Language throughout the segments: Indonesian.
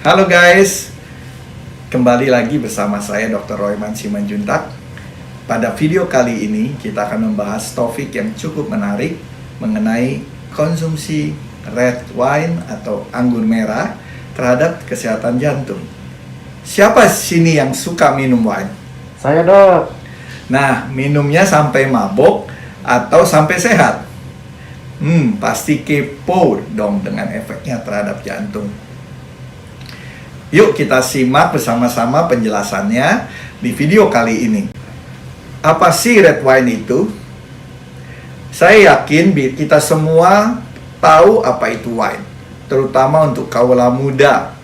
Halo guys, kembali lagi bersama saya Dr. Royman Simanjuntak. Pada video kali ini kita akan membahas topik yang cukup menarik mengenai konsumsi red wine atau anggur merah terhadap kesehatan jantung. Siapa sini yang suka minum wine? Saya, Dok. Nah, minumnya sampai mabok atau sampai sehat? Pasti kepo dong dengan efeknya terhadap jantung. Yuk kita simak bersama-sama penjelasannya di video kali ini. Apa sih red wine itu? Saya yakin kita semua tahu apa itu wine, terutama untuk kaula muda.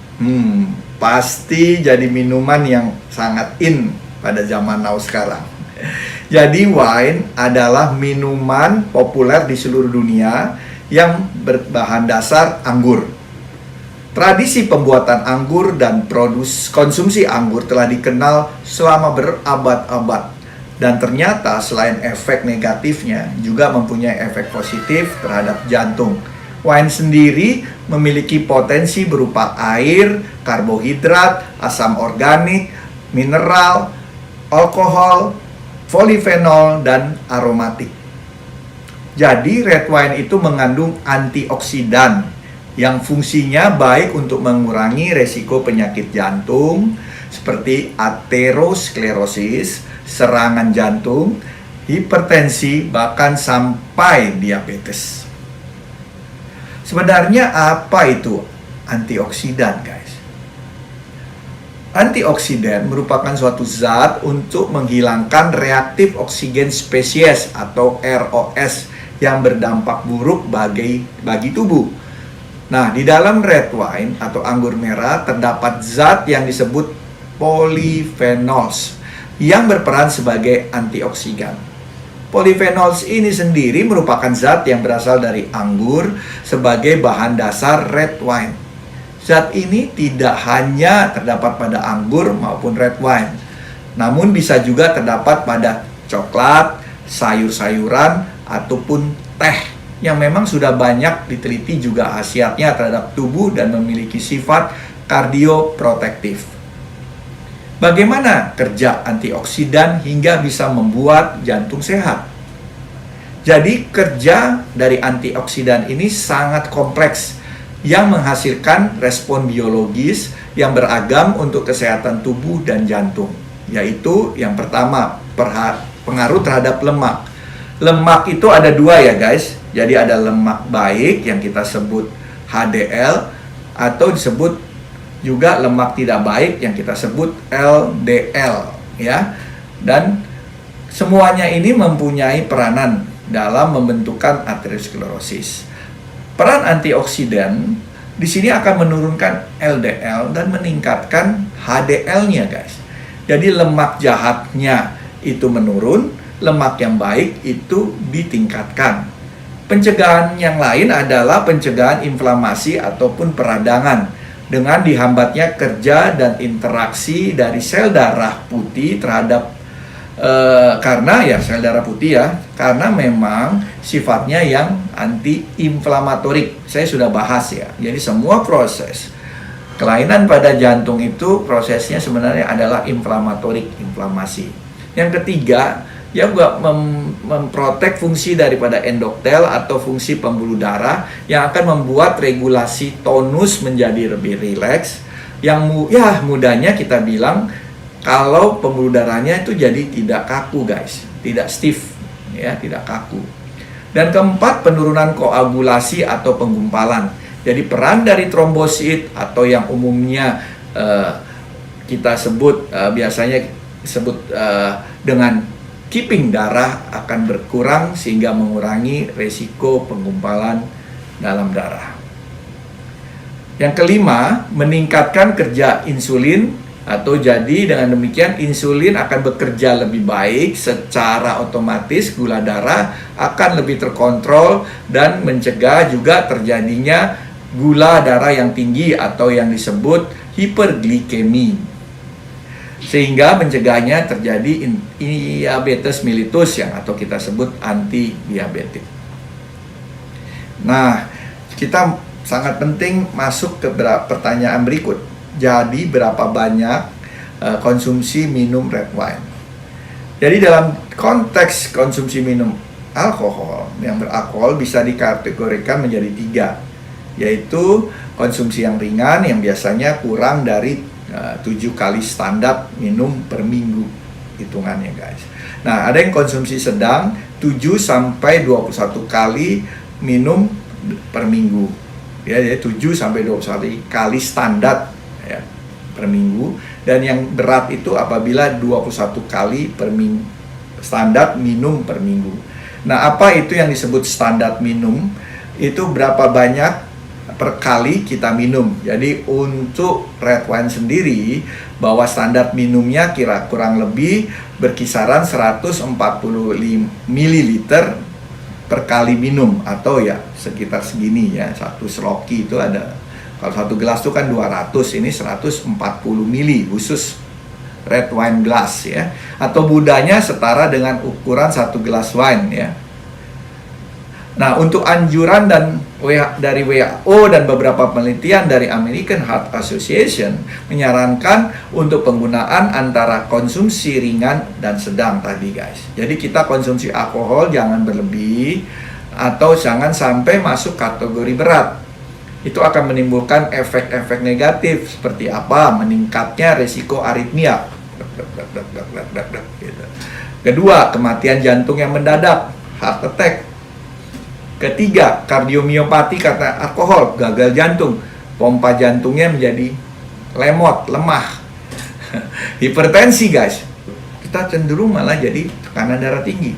Pasti jadi minuman yang sangat in pada zaman now sekarang. Jadi wine adalah minuman populer di seluruh dunia yang berbahan dasar anggur. Tradisi pembuatan anggur dan konsumsi anggur telah dikenal selama berabad-abad. Dan ternyata selain efek negatifnya, juga mempunyai efek positif terhadap jantung. Wine sendiri memiliki potensi berupa air, karbohidrat, asam organik, mineral, alkohol, polifenol, dan aromatik. Jadi red wine itu mengandung antioksidan yang fungsinya baik untuk mengurangi resiko penyakit jantung seperti aterosklerosis, serangan jantung, hipertensi, bahkan sampai diabetes. Sebenarnya apa itu antioksidan, guys? Antioksidan merupakan suatu zat untuk menghilangkan reaktif oksigen spesies atau ROS yang berdampak buruk bagi tubuh. Nah, di dalam red wine atau anggur merah terdapat zat yang disebut polyphenols yang berperan sebagai antioksidan. Polyphenols ini sendiri merupakan zat yang berasal dari anggur sebagai bahan dasar red wine. Zat ini tidak hanya terdapat pada anggur maupun red wine, namun bisa juga terdapat pada coklat, sayur-sayuran, ataupun teh yang memang sudah banyak diteliti juga khasiatnya terhadap tubuh dan memiliki sifat kardioprotektif. Bagaimana kerja antioksidan hingga bisa membuat jantung sehat? Jadi kerja dari antioksidan ini sangat kompleks yang menghasilkan respon biologis yang beragam untuk kesehatan tubuh dan jantung. Yaitu yang pertama, pengaruh terhadap lemak. Lemak itu ada dua ya guys. Jadi ada lemak baik yang kita sebut HDL atau disebut juga lemak tidak baik yang kita sebut LDL ya. Dan semuanya ini mempunyai peranan dalam membentukkan aterosklerosis. Peran antioksidan di sini akan menurunkan LDL dan meningkatkan HDL-nya guys. Jadi lemak jahatnya itu menurun, lemak yang baik itu ditingkatkan. Pencegahan yang lain adalah pencegahan inflamasi ataupun peradangan dengan dihambatnya kerja dan interaksi dari sel darah putih terhadap sel darah putih karena memang sifatnya yang anti-inflamatorik. Saya sudah bahas ya. Jadi semua proses kelainan pada jantung itu prosesnya sebenarnya adalah inflamasi. Yang ketiga, juga memprotek fungsi daripada endoktel atau fungsi pembuluh darah yang akan membuat regulasi tonus menjadi lebih rileks. Yang mudahnya kita bilang kalau pembuluh darahnya itu jadi tidak kaku guys, tidak stiff ya, tidak kaku. Dan keempat, penurunan koagulasi atau penggumpalan. Jadi peran dari trombosit atau yang umumnya kita sebut biasanya disebut dengan keeping darah akan berkurang sehingga mengurangi resiko penggumpalan dalam darah. Yang kelima, meningkatkan kerja insulin atau jadi dengan demikian insulin akan bekerja lebih baik, secara otomatis gula darah akan lebih terkontrol dan mencegah juga terjadinya gula darah yang tinggi atau yang disebut hiperglikemi, sehingga mencegahnya terjadi diabetes mellitus yang atau kita sebut anti diabetik. Nah, kita sangat penting masuk ke pertanyaan berikut. Jadi berapa banyak konsumsi minum red wine? Jadi dalam konteks konsumsi minum alkohol yang beralkohol bisa dikategorikan menjadi 3, yaitu konsumsi yang ringan yang biasanya kurang dari 7 kali standar minum per minggu hitungannya guys. Nah, ada yang konsumsi sedang 7 sampai 21 kali minum per minggu. Ya, 7 sampai 21 kali standar ya, per minggu, dan yang berat itu apabila 21 kali per minggu standar minum per minggu. Nah, apa itu yang disebut standar minum? Itu berapa banyak per kali kita minum. Jadi untuk red wine sendiri, bahwa standar minumnya kurang lebih berkisaran 140 ml per kali minum, atau ya sekitar segini ya, satu sloki itu ada, kalau satu gelas itu kan 200, ini 140 ml khusus red wine glass ya, atau budanya setara dengan ukuran satu gelas wine ya. Nah, untuk anjuran dari WHO dan beberapa penelitian dari American Heart Association menyarankan untuk penggunaan antara konsumsi ringan dan sedang tadi guys. Jadi kita konsumsi alkohol jangan berlebih atau jangan sampai masuk kategori berat. Itu akan menimbulkan efek-efek negatif seperti apa? Meningkatnya risiko aritmia. Kedua, kematian jantung yang mendadak, heart attack. Ketiga, kardiomiopati karena alkohol, gagal jantung, pompa jantungnya menjadi lemot, lemah. Hipertensi guys, kita cenderung malah jadi tekanan darah tinggi.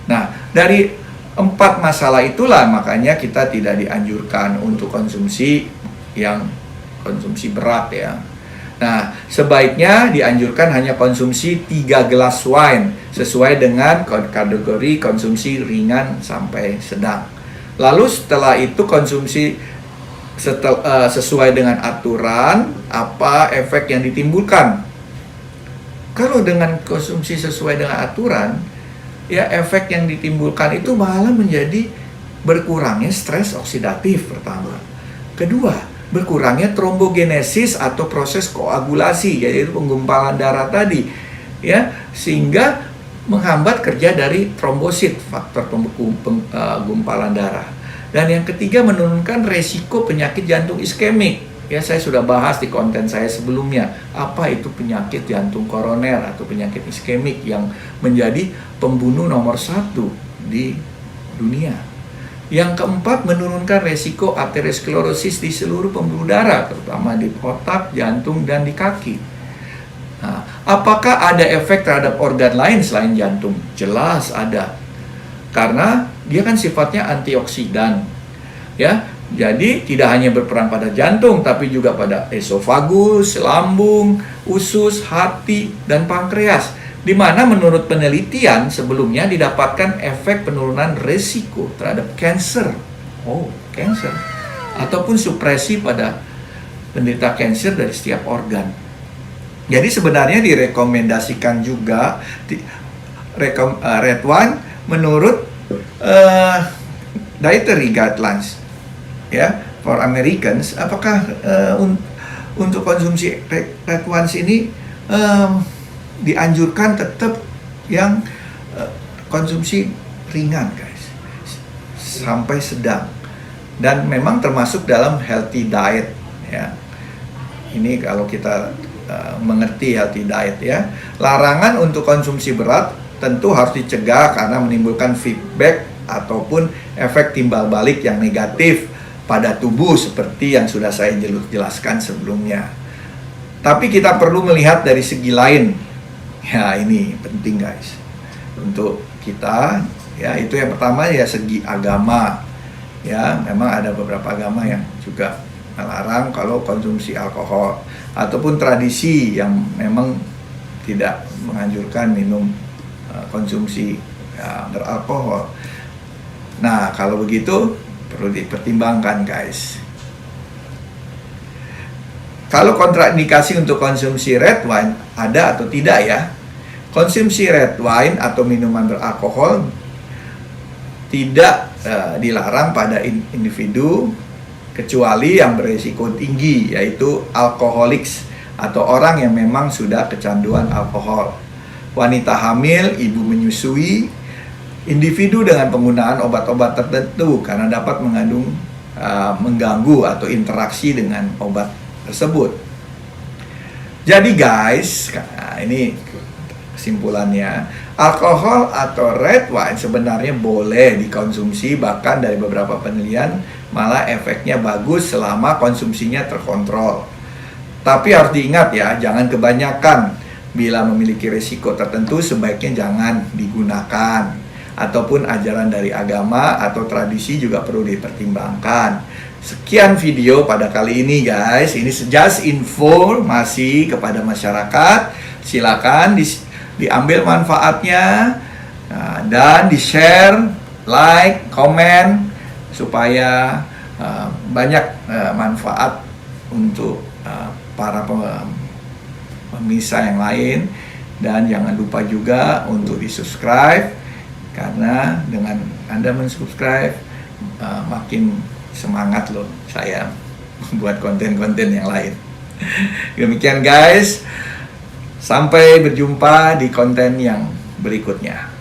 Nah, dari 4 masalah itulah makanya kita tidak dianjurkan untuk konsumsi berat ya. Nah, sebaiknya dianjurkan hanya konsumsi 3 gelas wine sesuai dengan kategori konsumsi ringan sampai sedang. Lalu setelah itu konsumsi sesuai dengan aturan, apa efek yang ditimbulkan. Kalau dengan konsumsi sesuai dengan aturan, ya efek yang ditimbulkan itu malah menjadi berkurangnya stres oksidatif pertama. Kedua, berkurangnya trombogenesis atau proses koagulasi, yaitu penggumpalan darah tadi ya, sehingga menghambat kerja dari trombosit, faktor penggumpalan darah. Dan yang ketiga, menurunkan resiko penyakit jantung iskemik ya. Saya sudah bahas di konten saya sebelumnya, apa itu penyakit jantung koroner atau penyakit iskemik yang menjadi pembunuh nomor 1 di dunia. Yang keempat, menurunkan resiko aterosklerosis di seluruh pembuluh darah, terutama di otak, jantung, dan di kaki. Nah, apakah ada efek terhadap organ lain selain jantung? Jelas ada. Karena dia kan sifatnya antioksidan. Ya, jadi tidak hanya berperan pada jantung, tapi juga pada esofagus, lambung, usus, hati, dan pankreas. Di mana menurut penelitian sebelumnya didapatkan efek penurunan resiko terhadap kanker, kanker, ataupun supresi pada penderita kanker dari setiap organ. Jadi sebenarnya direkomendasikan juga red wine menurut dietary guidelines ya for Americans. Apakah untuk konsumsi red wine ini dianjurkan tetap yang konsumsi ringan guys, sampai sedang, dan memang termasuk dalam healthy diet ya. Ini kalau kita mengerti healthy diet ya. Larangan untuk konsumsi berat tentu harus dicegah karena menimbulkan feedback ataupun efek timbal balik yang negatif pada tubuh seperti yang sudah saya jelaskan sebelumnya. Tapi kita perlu melihat dari segi lain. Ya, ini penting guys untuk kita ya. Itu yang pertama ya, segi agama ya. Memang ada beberapa agama yang juga melarang kalau konsumsi alkohol, ataupun tradisi yang memang tidak menganjurkan minum konsumsi beralkohol. Nah, kalau begitu perlu perlu dipertimbangkan, guys. Kalau kontraindikasi untuk konsumsi red wine ada atau tidak ya? Konsumsi red wine atau minuman beralkohol tidak dilarang pada individu kecuali yang berisiko tinggi, yaitu alkoholiks atau orang yang memang sudah kecanduan alkohol, wanita hamil, ibu menyusui, individu dengan penggunaan obat-obat tertentu karena dapat mengganggu atau interaksi dengan obat tersebut. Jadi guys, ini kesimpulannya, alkohol atau red wine sebenarnya boleh dikonsumsi, bahkan dari beberapa penelitian malah efeknya bagus selama konsumsinya terkontrol. Tapi harus diingat ya, jangan kebanyakan. Bila memiliki risiko tertentu sebaiknya jangan digunakan. Ataupun ajaran dari agama atau tradisi juga perlu dipertimbangkan. Sekian video pada kali ini guys. Ini just informasi kepada masyarakat. Silakan diambil manfaatnya dan di-share, like, komen supaya banyak manfaat untuk para pemirsa yang lain. Dan jangan lupa juga untuk di-subscribe, karena dengan Anda men-subscribe makin semangat loh saya membuat konten-konten yang lain. Demikian guys, sampai berjumpa di konten yang berikutnya.